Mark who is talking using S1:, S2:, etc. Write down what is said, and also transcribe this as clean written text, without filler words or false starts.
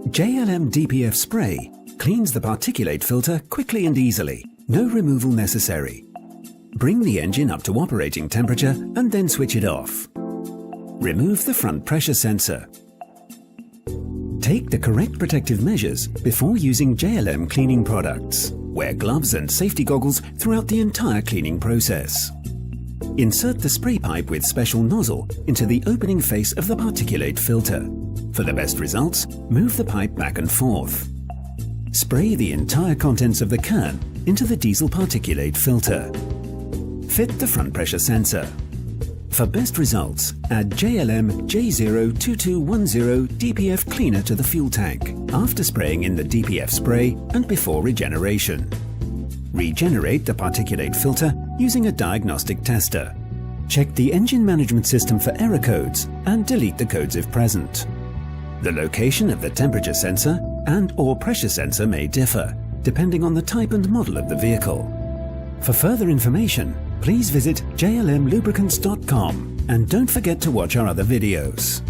S1: JLM DPF spray cleans the particulate filter quickly and easily, no removal necessary. Bring the engine up to operating temperature and then switch it off. Remove the front pressure sensor. Take the correct protective measures before using JLM cleaning products. Wear gloves and safety goggles throughout the entire cleaning process. Insert the spray pipe with special nozzle into the opening face of the particulate filter. For the best results, move the pipe back and forth. Spray the entire contents of the can into the diesel particulate filter. Fit the front pressure sensor. For best results, add JLM J02210 DPF cleaner to the fuel tank after spraying in the DPF spray and before regeneration. Regenerate the particulate filter using a diagnostic tester. Check the engine management system for error codes and delete the codes if present. The location of the temperature sensor and/or pressure sensor may differ, depending on the type and model of the vehicle. For further information, please visit jlmlubricants.com and don't forget to watch our other videos.